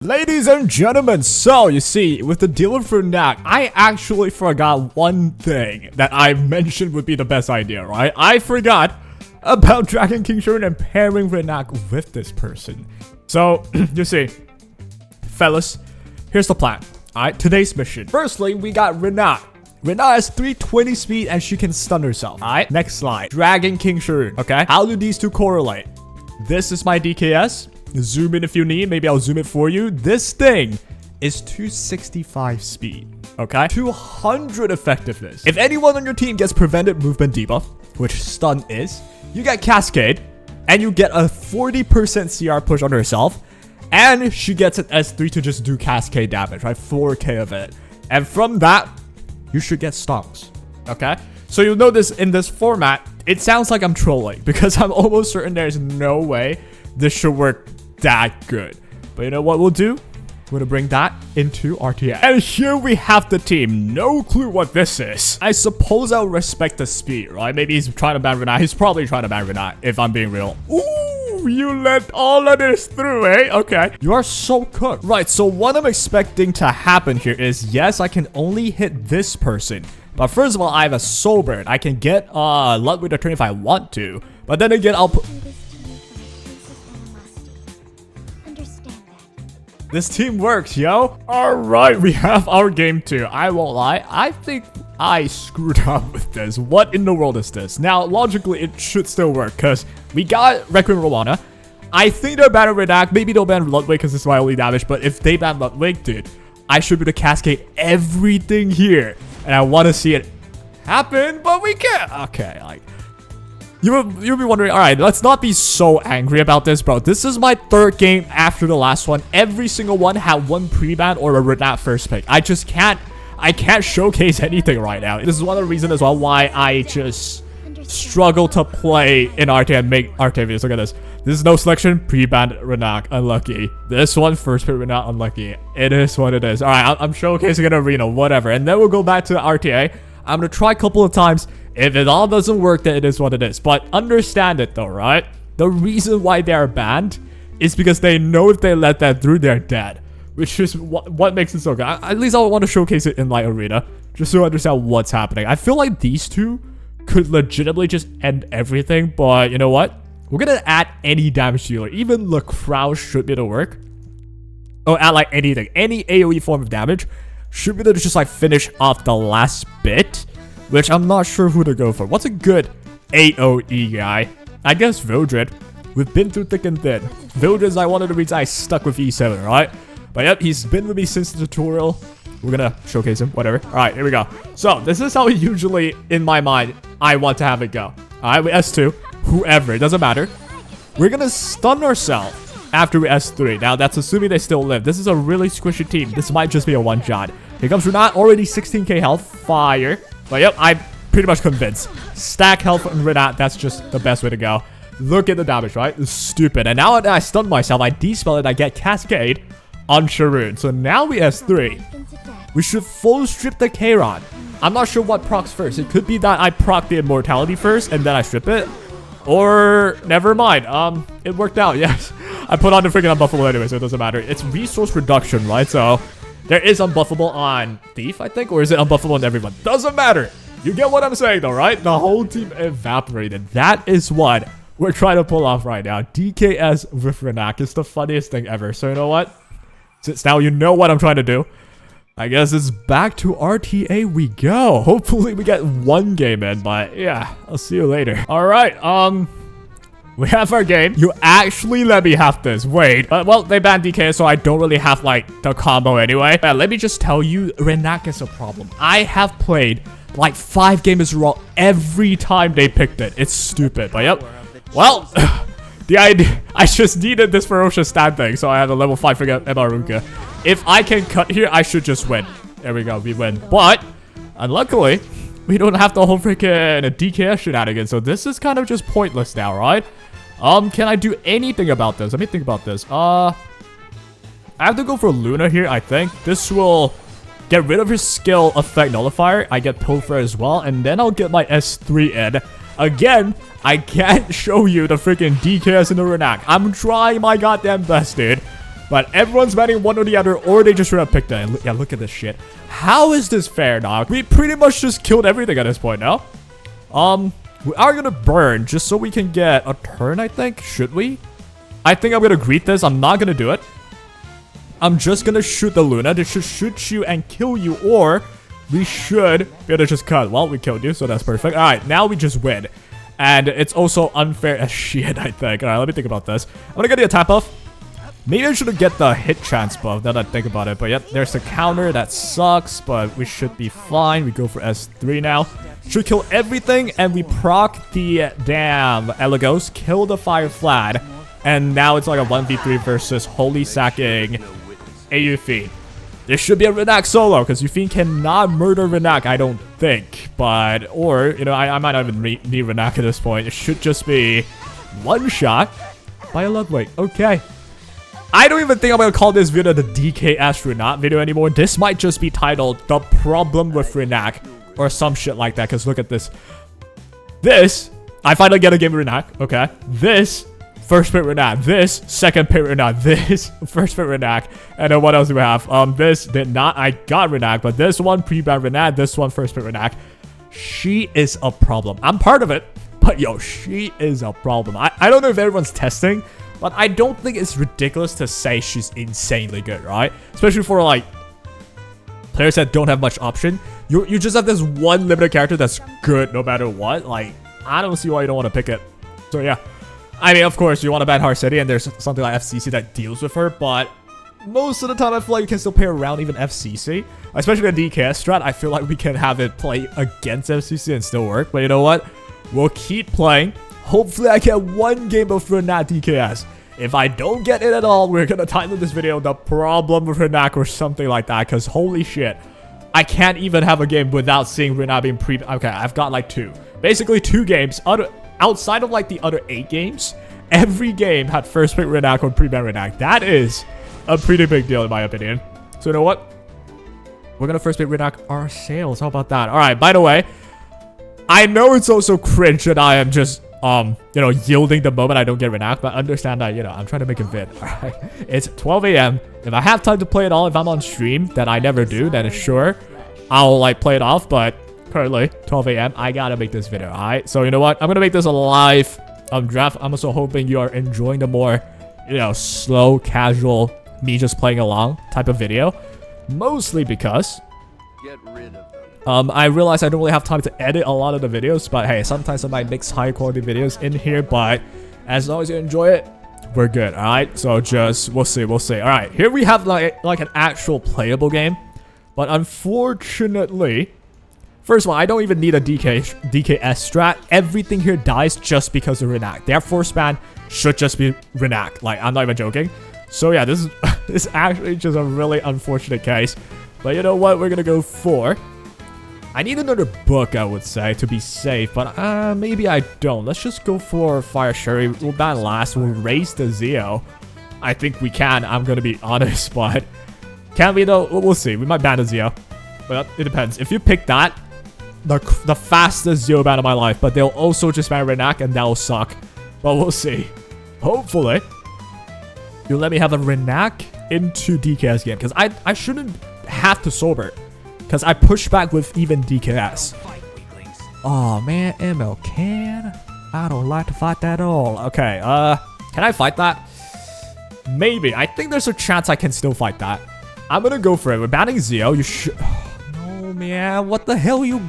Ladies and gentlemen, so you see, with the deal with Rinak, I actually forgot one thing that I mentioned would be the best idea, right? I forgot about Dragon King Sharon and pairing Rinak with this person. So, you see, fellas, here's the plan. Alright, today's mission. Firstly, we got Rinak. Rinak has 320 speed and she can stun herself. Alright, next slide. Dragon King Sharon, okay? How do these two correlate? This is my DKS. Zoom in if you need. Maybe I'll zoom it for you. This thing is 265 speed, okay? 200 effectiveness. If anyone on your team gets prevented movement debuff, which stun is, you get Cascade, and you get a 40% CR push on herself, and she gets an S3 to just do Cascade damage, right? 4k of it. And from that, you should get stunts, okay? So you'll notice in this format, it sounds like I'm trolling, because I'm almost certain there's no way this should work that good. But you know what we'll do? We're gonna bring that into RTA. And here we have the team. No clue what this is. I suppose I'll respect the speed, right? Maybe he's trying to ban Rinak. He's probably trying to ban Rinak, if I'm being real. Ooh, you let all of this through, eh? Okay. You are so cooked. Right, so what I'm expecting to happen here is, yes, I can only hit this person. But first of all, I have a Soul Bird. I can get Ludwig to turn if I want to. But then again, I'll put... This team works, yo. Alright, we have our game 2. I won't lie. I think I screwed up with this. What in the world is this? Now, logically, it should still work because we got Requiem Rwana. I think they're banning Rinak. Maybe they'll ban Ludwig because this is my only damage. But if they ban Ludwig, dude, I should be able to cascade everything here. And I want to see it happen, but we can't. Okay, like... You'll be wondering, alright, let's not be so angry about this, bro. This is my third game after the last one. Every single one had one pre-ban or a Rinak first pick. I can't showcase anything right now. This is one of the reasons as well why I just struggle to play in RTA and make RTA videos. Look at this. This is no selection, pre-ban Rinak, unlucky. This one, first pick Rinak, unlucky. It is what it is. Alright, I'm showcasing an arena, whatever. And then we'll go back to the RTA. I'm gonna try a couple of times. If it all doesn't work, then it is what it is. But understand it though, right? The reason why they are banned is because they know if they let that through, they're dead. Which is what makes it so good. At least I want to showcase it in Light Arena. Just so you understand what's happening. I feel like these two could legitimately just end everything. But you know what? We're going to add any damage dealer. Even the krau should be able to work. Oh, add like anything. Any AoE form of damage should be able to just like finish off the last bit. Which I'm not sure who to go for. What's a good AoE guy? I guess Vildred. We've been through thick and thin. Vildred is like one of the reasons I stuck with E7, right? But yep, he's been with me since the tutorial. We're gonna showcase him, whatever. Alright, here we go. So, this is how usually, in my mind, I want to have it go. Alright, we S2. Whoever, it doesn't matter. We're gonna stun ourselves after we S3. Now, that's assuming they still live. This is a really squishy team. This might just be a one-shot. Here comes Rinak, already 16k health. Fire. But yep, I'm pretty much convinced. Stack health and Rinak, that's just the best way to go. Look at the damage, right? It's stupid. And now that I stun myself, I dispel it, I get Cascade on Sharon. So now we S3. We should full strip the Kairon. I'm not sure what procs first. It could be that I proc the Immortality first and then I strip it. Or, never mind. It worked out, yes. I put on the freaking unbuffable anyway, so it doesn't matter. It's resource reduction, right? So... there is unbuffable on Thief, I think, or is it unbuffable on everyone? Doesn't matter. You get what I'm saying, though, right? The whole team evaporated. That is what we're trying to pull off right now. DKS with Rinak is the funniest thing ever. So you know what? Since now you know what I'm trying to do, I guess it's back to RTA we go. Hopefully we get one game in, but yeah, I'll see you later. All right, we have our game. You actually let me have this. Wait. Well, they banned DK, so I don't really have, like, the combo anyway. Let me just tell you, Rinak is a problem. I have played, like, 5 games in a row every time they picked it. It's stupid, but yep. Well, the idea... I just needed this ferocious stat thing, so I had a level 5 figure Emaruka. If I can cut here, I should just win. There we go, we win. But, unluckily, we don't have the whole freaking DKS shenanigans, so this is kind of just pointless now, right? Can I do anything about this? Let me think about this. I have to go for Luna here, I think. This will get rid of his skill effect nullifier. I get Pilfer as well, and then I'll get my S3 in. Again, I can't show you the freaking DKS in the Rinak. I'm trying my goddamn best, dude. But everyone's banning one or the other, or they just should have picked it. Yeah, look at this shit. How is this fair, dog? We pretty much just killed everything at this point now. We are gonna burn just so we can get a turn, I think. Should we? I think I'm gonna greet this. I'm not gonna do it. I'm just gonna shoot the Luna. They should shoot you and kill you, or we should be able to just cut. Well, we killed you, so that's perfect. Alright, now we just win. And it's also unfair as shit, I think. Alright, let me think about this. I'm gonna get the attack buff. Maybe I should get the hit chance buff, now that I think about it. But yep, there's the counter. That sucks, but we should be fine. We go for S3 now. Should kill everything, and we proc the damn Elegos. Kill the Fire Flat. And now it's like a 1v3 versus Holy Sacking a Yufine. This should be a Rinak solo, because Yufine cannot murder Rinak, I don't think. But, or, you know, I might not even need Rinak at this point. It should just be one shot by a Ludwig. Okay. I don't even think I'm going to call this video the DKS Rinak video anymore. This might just be titled The Problem with Rinak or some shit like that, because look at this. This, I finally get a game of Rinak, okay? This, first pick Rinak. This, second pick Rinak. This, first pick Rinak. And then what else do we have? This did not, I got Rinak, but this one, pre-ban Rinak. This one, first pick Rinak. She is a problem. I'm part of it, but yo, she is a problem. I don't know if everyone's testing, but I don't think it's ridiculous to say she's insanely good, right? Especially for, like, players that don't have much option. You just have this one limited character that's good no matter what. Like, I don't see why you don't want to pick it. So, yeah. I mean, of course, you want to ban Heart City, and there's something like FCC that deals with her, but most of the time, I feel like you can still play around even FCC. Especially the DKS strat, I feel like we can have it play against FCC and still work. But you know what? We'll keep playing. Hopefully, I get one game of Rinak DKS. If I don't get it at all, we're going to title this video The Problem with Rinak or something like that. Because holy shit, I can't even have a game without seeing Rinak being pre... Okay, I've got like two. Basically, 2 games. Outside of like the other 8 games, every game had first pick Rinak or pre-ban Rinak. That is a pretty big deal in my opinion. So you know what? We're going to first pick Rinak ourselves. How about that? Alright, by the way, I know it's also cringe that I am just... you know, yielding the moment I don't get Rinak, but understand that, you know, I'm trying to make a vid. Alright, it's 12 a.m. If I have time to play it all, if I'm on stream, that I never do, then sure, I'll like play it off, but currently, 12 a.m., I gotta make this video, alright? So, you know what? I'm gonna make this a live draft. I'm also hoping you are enjoying the more, you know, slow, casual, me just playing along type of video. Mostly because... Get rid of I realize I don't really have time to edit a lot of the videos, but hey, sometimes I might mix high quality videos in here, but as long as you enjoy it, we're good, alright? So just, we'll see. Alright, here we have like an actual playable game, but unfortunately, first of all, I don't even need a DKS strat. Everything here dies just because of Rinak. Their force ban should just be Rinak. Like, I'm not even joking. So yeah, this is actually just a really unfortunate case, but you know what? We're gonna go for... I need another book, I would say, to be safe, but maybe I don't. Let's just go for Fire Sherry. We'll ban last. We'll raise the Zeo. I think we can, I'm gonna be honest, but can we though? We'll see. We might ban the Zeo, but it depends. If you pick that, the fastest Zeo ban of my life, but they'll also just ban Rinak, and that'll suck. But we'll see. Hopefully, you'll let me have a Rinak into DKS game, because I shouldn't have to sober. Because I push back with even DKS. Oh man, ML can. I don't like to fight that at all. Okay, can I fight that? Maybe. I think there's a chance I can still fight that. I'm gonna go for it. We're banning Zeo. You should... No, man. What the hell you...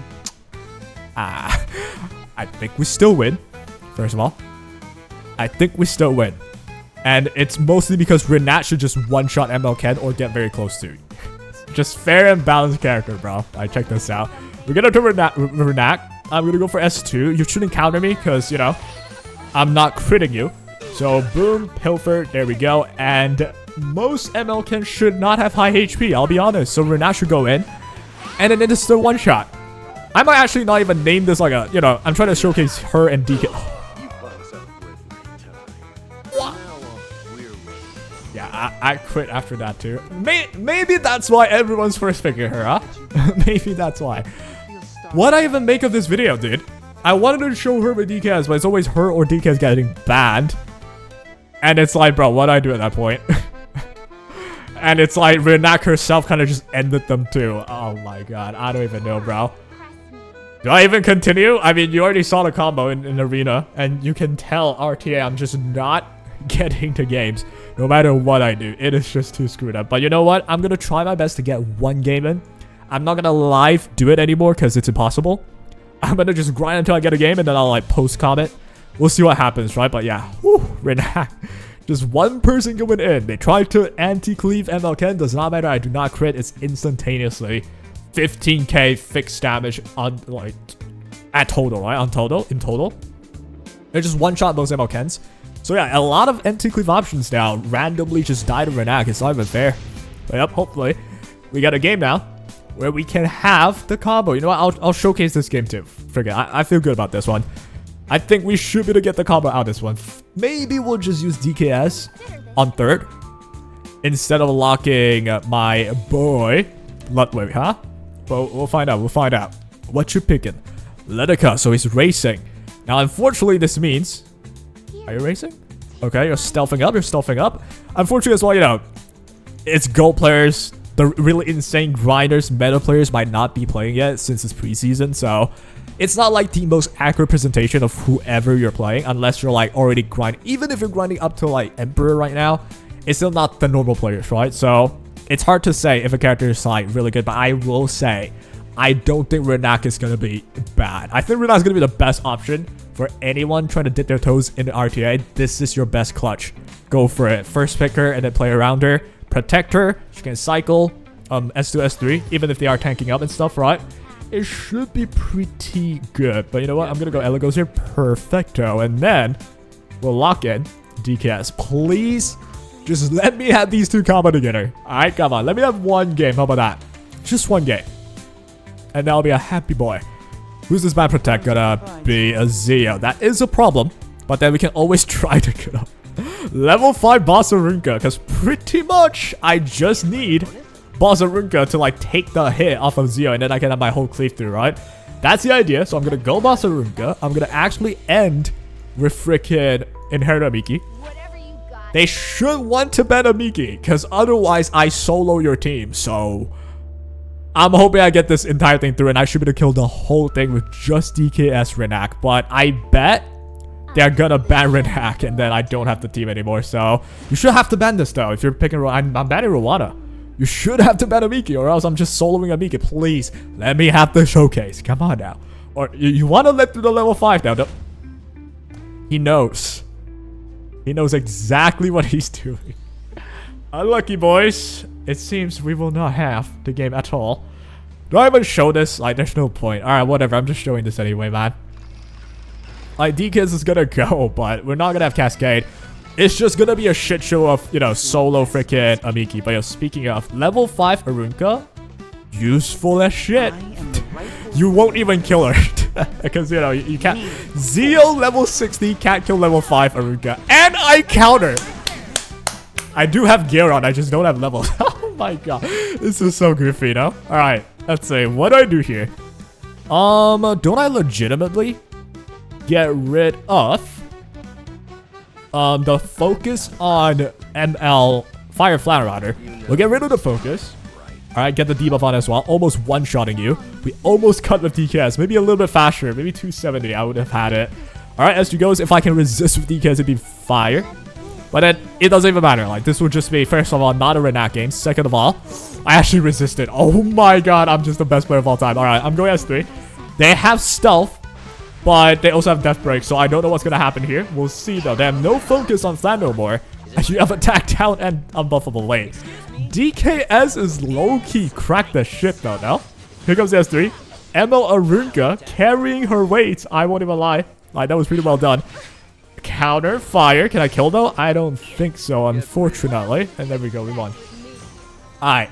I think we still win. First of all. I think we still win. And it's mostly because Rinak should just one-shot ML Ken or get very close to. Just fair and balanced character, bro. Alright, check this out. We're gonna do Rinak. I'm gonna go for S2. You shouldn't counter me, because, you know, I'm not critting you. So, boom, Pilfer, there we go. And most MLKs should not have high HP, I'll be honest. So, Rinak should go in. And then it is still one shot. I might actually not even name this like a, you know, I'm trying to showcase her and DK. Yeah, I quit after that too. Maybe that's why everyone's first picking her, huh? Maybe that's why. What'd I even make of this video, dude? I wanted to show her with DKs, but it's always her or DKs getting banned. And it's like, bro, what'd I do at that point? And it's like Rinak herself kind of just ended them too. Oh my god, I don't even know, bro. Do I even continue? I mean, you already saw the combo in Arena, and you can tell RTA I'm just not getting to games no matter what I do. It is just too screwed up. But you know what? I'm gonna try my best to get one game in. I'm not gonna live do it anymore because it's impossible. I'm gonna just grind until I get a game, and then I'll like post comment. We'll see what happens, right? But yeah, Rinak. Just one person going in. They tried to anti-cleave MLK. Does not matter. I do not crit. It's instantaneously 15k fixed damage on like at total, right? In total. They just one-shot those MLKs. So yeah, a lot of anti-cleave options now randomly just die to Rinak. It's not even fair. But yep, hopefully we got a game now where we can have the combo. You know what? I'll showcase this game too. Forget. I feel good about this one. I think we should be able to get the combo out this one. Maybe we'll just use DKS on third instead of locking my boy Ludwig, huh? But we'll find out. We'll find out. What you picking? Ledeka, so he's racing. Now, unfortunately, this means... Are you racing? Okay, you're stealthing up. You're stealthing up. Unfortunately, as well, you know, it's gold players. The really insane grinders, meta players might not be playing yet since it's preseason, so... It's not like the most accurate presentation of whoever you're playing unless you're like already grinding. Even if you're grinding up to like Emperor right now, it's still not the normal players, right? So it's hard to say if a character is like really good, but I will say I don't think Rinak is going to be bad. I think Rinak is going to be the best option for anyone trying to dip their toes in the RTA. This is your best clutch. Go for it. First pick her and then play around her. Protect her. She can cycle S2, S3, even if they are tanking up and stuff, right? It should be pretty good. But you know what? I'm going to go Elegos here. Perfecto. And then we'll lock in DKS. Please just let me have these two combo together. Alright, come on. Let me have one game. How about that? Just one game. And I'll be a happy boy. Who's this man protect? Gonna be a Zeo. That is a problem. But then we can always try to get up. Level 5 Bossarunka. Because pretty much I just need... Bossarunka to like take the hit off of Zeo and then I can have my whole cleave through, right? That's the idea. So I'm gonna go Bossarunka. I'm gonna actually end with freaking Inherit Amiki. They should want to ban Amiki because otherwise I solo your team. So I'm hoping I get this entire thing through and I should be able to kill the whole thing with just DKS Rinak. But I bet they're gonna ban Rinak and then I don't have the team anymore. So you should have to ban this though. If you're picking, I'm banning Rwanda. You should have to ban Amiki or else I'm just soloing Amiki. Please, let me have the showcase. Come on now. Or you want to let through the level 5 now. He knows. He knows exactly what he's doing. Unlucky, boys. It seems we will not have the game at all. Do I even show this? Like, there's no point. Alright, whatever. I'm just showing this anyway, man. Like, DKS is gonna go, but we're not gonna have Cascade. It's just gonna be a shit show of, you know, solo freaking Amiki. But yo, speaking of, level 5 Arunka, useful as shit. You won't even kill her. Because, you know, you can't. Zeo level 60 can't kill level 5 Arunka. And I counter. I do have gear on, I just don't have levels. Oh my god. This is so goofy, you know? Alright, let's see. What do I do here? Don't I legitimately get rid of the focus on ML Fire Flatter? We'll get rid of the focus. Alright, get the debuff on as well. Almost one-shotting you. We almost cut with DKS. Maybe a little bit faster. Maybe 270. I would have had it. Alright, as you goes, if I can resist with DKS, it'd be fire. But then, it doesn't even matter. Like, this would just be, first of all, not a Rinak game. Second of all, I actually resisted. Oh my god, I'm just the best player of all time. Alright, I'm going S3. They have stealth. But they also have death break, so I don't know what's gonna happen here. We'll see though. They have no focus on Slam no more. And you have attack down and unbuffable lane. DKS is low-key cracked the shit though, no? Here comes the S3. ML Arunka carrying her weight. I won't even lie. Like, that was pretty well done. Counter, fire. Can I kill though? I don't think so, unfortunately. And there we go, we won. Alright.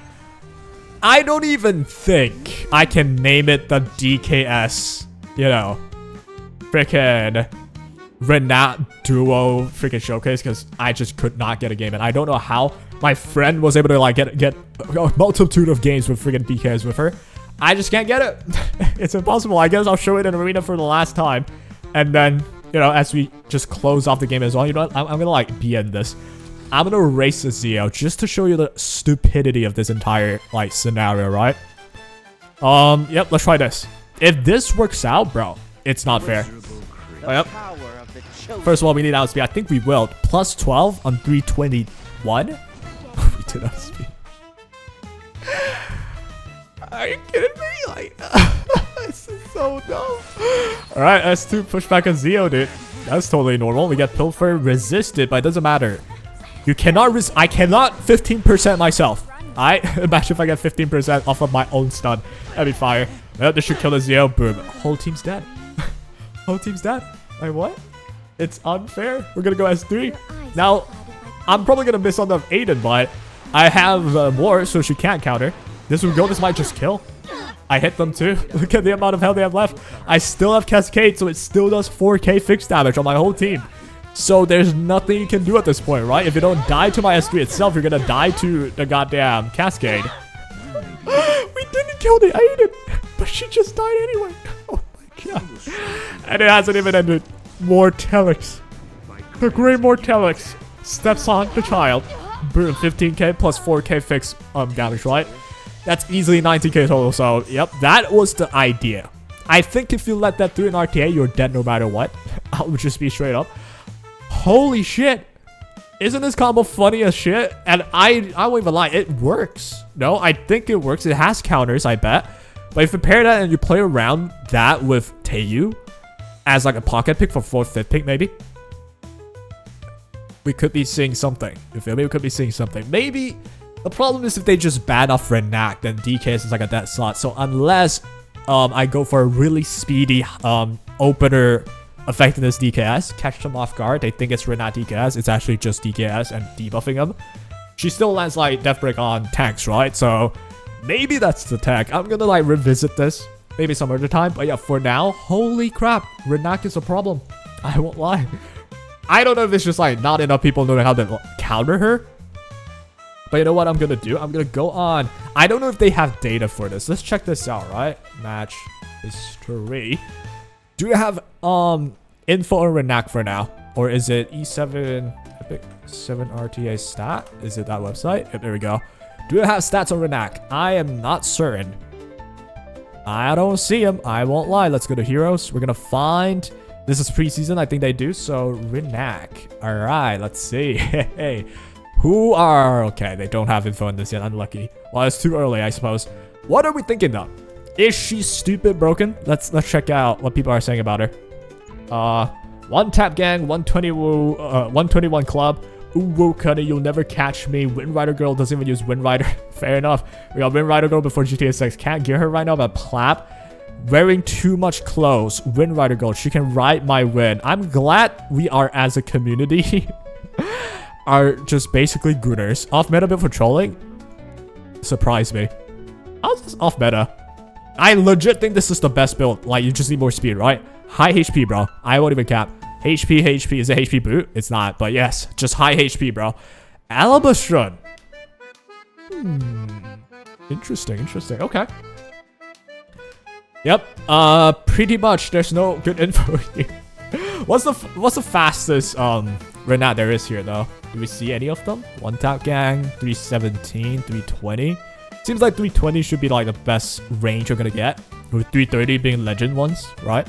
I don't even think I can name it the DKS, you know, freaking Rinak duo freaking showcase because I just could not get a game and I don't know how my friend was able to like get a multitude of games with freaking DKs with her. I just can't get it. It's impossible. I guess I'll show it in arena for the last time and then, you know, as we just close off the game as well, you know what? I'm gonna like BN this. I'm gonna erase the Zeo just to show you the stupidity of this entire, like, scenario, right? Yep, let's try this. If this works out, bro, it's not fair. Yep. First of all, we need outspeed. I think we will. Plus 12 on 321. We did outspeed. Are you kidding me? Like, this is so dumb. Alright, S2 push back on Zeo, dude. That's totally normal. We get Pilfer resisted, but it doesn't matter. You cannot I cannot 15% myself. Imagine if I get 15% off of my own stun. That'd be fire. Well, this should kill the Zeo. Boom. Whole team's dead. Whole team's dead. Like, what? It's unfair. We're gonna go S3. Now, I'm probably gonna miss on the Aiden, but I have more, so she can't counter. This would go. This might just kill. I hit them too. Look at the amount of health they have left. I still have Cascade, so it still does 4k fixed damage on my whole team. So there's nothing you can do at this point, right? If you don't die to my S3 itself, you're gonna die to the goddamn Cascade. We didn't kill the Aiden, but she just died anyway. Oh my god. And it hasn't even ended. Mortelix. The great Mortelix steps on the child. Boom, 15k plus 4k fixed damage, right? That's easily 90k total, so yep, that was the idea. I think if you let that through in RTA, you're dead no matter what. I'll just be straight up. Holy shit. Isn't this combo funny as shit? And I won't even lie, it works. No, I think it works. It has counters, I bet. But if you pair that and you play around that with Taeyu as like a pocket pick for 4th, 5th pick maybe, we could be seeing something. You feel me? We could be seeing something. Maybe the problem is if they just ban off Rinak, then DKS is like a dead slot. So unless I go for a really speedy opener effectiveness DKS, catch them off guard, they think it's Rinak DKS, it's actually just DKS and debuffing them. She still lands like Death Break on tanks, right? So maybe that's the tech. I'm gonna like revisit this maybe some other time. But yeah, for now, holy crap, Rinak is a problem. I won't lie. I don't know if it's just like not enough people knowing how to counter her. But you know what I'm gonna do? I'm gonna go on. I don't know if they have data for this. Let's check this out, right? Match history. Do you have info on Rinak for now? Or is it E7 Epic 7 RTA stat? Is it that website? Yep, there we go. Do you have stats on Rinak? I am not certain. I don't see him. I won't lie. Let's go to heroes. We're gonna find. This is preseason. I think they do. So Rinak. All right. Let's see. Hey. Who are... Okay, they don't have info on this yet. Unlucky. Well, it's too early, I suppose. What are we thinking, though? Is she stupid broken? Let's check out what people are saying about her. One tap gang, 121 club. Ooh, woo, Cuddy, you'll never catch me. Wind Rider girl doesn't even use Wind Rider. Fair enough. We got Wind Rider girl before GTA 6. Can't get her right now, but Plap. Wearing too much clothes. Wind Rider girl. She can ride my win. I'm glad we are, as a community... are just basically gooners. Off meta bit for trolling? Surprised me. I was just off meta. I legit think this is the best build. Like, you just need more speed, right? High HP, bro. I won't even cap. HP. Is it HP boot? It's not, but yes. Just high HP, bro. Alabastron. Interesting. Okay. Yep. Pretty much. There's no good info here. What's the fastest Rinak there is here though? Do we see any of them? One tap gang, 317, 320. Seems like 320 should be like the best range you're gonna get, with 330 being legend ones, right?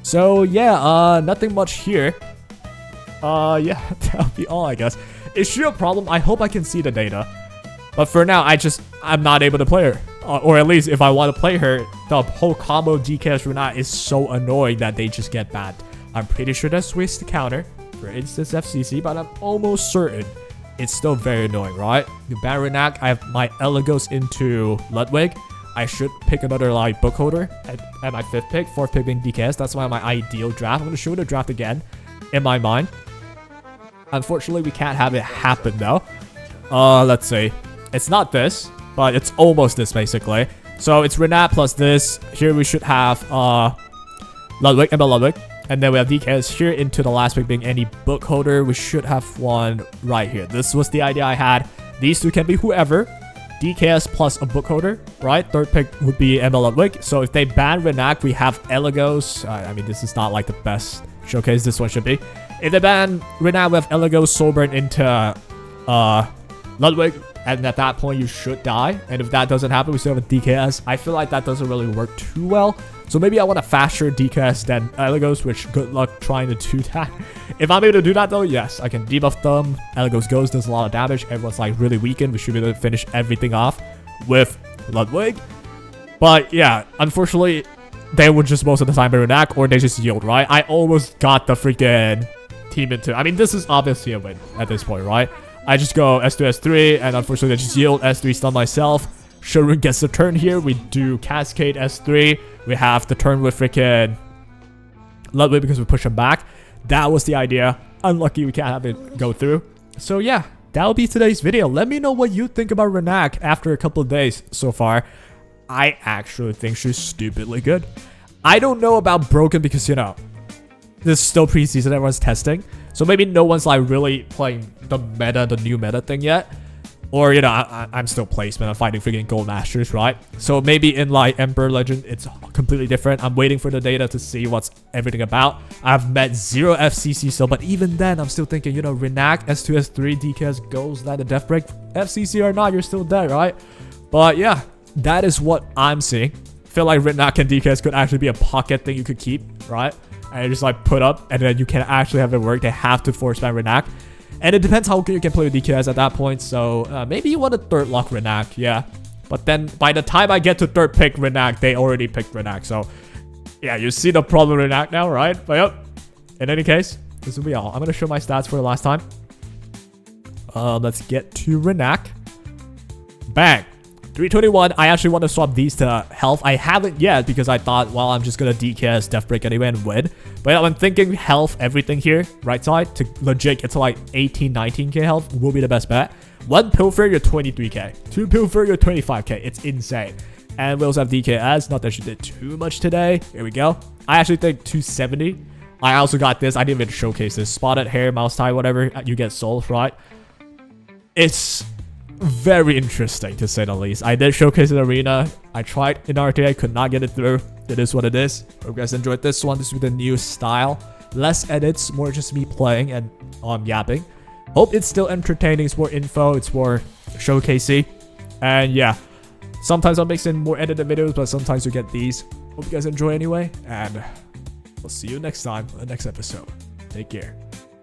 So yeah, nothing much here. Yeah, that'll be all I guess. Is she a problem? I hope I can see the data, but for now I'm not able to play her. Or at least if I want to play her, the whole combo DKS Rinak is so annoying that they just get banned. I'm pretty sure that's ways to counter, for instance FCC, but I'm almost certain it's still very annoying, right? You ban Rinak, I have my Elegos into Ludwig. I should pick another like book holder at my 5th pick, 4th pick being DKS. That's why my ideal draft. I'm going to show the draft again in my mind. Unfortunately, we can't have it happen though. Let's see. It's not this, but it's almost this basically. So it's Rinak plus this. Here we should have Ludwig, ML Ludwig. And then we have DKS here into the last pick being any book holder. We should have one right here. This was the idea I had. These two can be whoever. DKS plus a book holder, right? 3rd pick would be ML Ludwig. So if they ban Rinak, we have Elegos. I mean, this is not like the best showcase this one should be. If they ban Rinak with Eligo Soulburn into Ludwig, and at that point you should die. And if that doesn't happen, we still have a DKS. I feel like that doesn't really work too well. So maybe I want a faster DKS than Eligos, which good luck trying to do that. If I'm able to do that though, yes, I can debuff them. Eligos goes, does a lot of damage. Everyone's like really weakened. We should be able to finish everything off with Ludwig. But yeah, unfortunately, they would just most of the time be Rinak, or they just yield, right? I almost got the freaking team into... I mean, this is obviously a win at this point, right? I just go S2, S3, and unfortunately I just yield S3, stun myself. Sharun gets the turn here. We do Cascade S3. We have the turn with freaking Ludwig because we push him back. That was the idea. Unlucky we can't have it go through. So yeah, that'll be today's video. Let me know what you think about Rinak after a couple of days so far. I actually think she's stupidly good. I don't know about Broken because, you know, this is still preseason, everyone's testing. So maybe no one's like really playing the new meta thing yet. Or, you know, I'm still placement. I'm fighting freaking Gold Masters, right? So maybe in like Emperor Legend, it's completely different. I'm waiting for the data to see what's everything about. I've met 0 FCC still, but even then, I'm still thinking, you know, Rinak, S2, S3, DKS goes, that a death break. FCC or not, you're still dead, right? But yeah, that is what I'm seeing. Feel like Rinak and DKS could actually be a pocket thing you could keep, right? And just like put up, and then you can actually have it work. They have to force ban Rinak. And it depends how good you can play with DKS at that point. So maybe you want a third lock Rinak, yeah. But then by the time I get to third pick Rinak, they already picked Rinak. So yeah, you see the problem with Rinak now, right? But yep. In any case, this will be all. I'm going to show my stats for the last time. Let's get to Rinak. Bang. 321. I actually want to swap these to health. I haven't yet because I thought, well, I'm just going to DKS Death Break anyway and win. But yeah, I'm thinking health, everything here, right side, to legit get to like 18, 19k health will be the best bet. 1 Pilfer, you're 23k. 2 Pilfer, you're 25k. It's insane. And we also have DKS. Not that she did too much today. Here we go. I actually think 270. I also got this. I didn't even showcase this. Spotted hair, mouse tie, whatever. You get souls, right? It's very interesting to say the least. I did showcase in Arena. I tried in RTA, could not get it through. It is what it is. Hope you guys enjoyed this one. This is the new style. Less edits, more just me playing and yapping. Hope it's still entertaining. It's more info. It's more showcasey. And yeah, sometimes I'll mix in more edited videos, but sometimes you get these. Hope you guys enjoy anyway. And we'll see you next time on the next episode. Take care.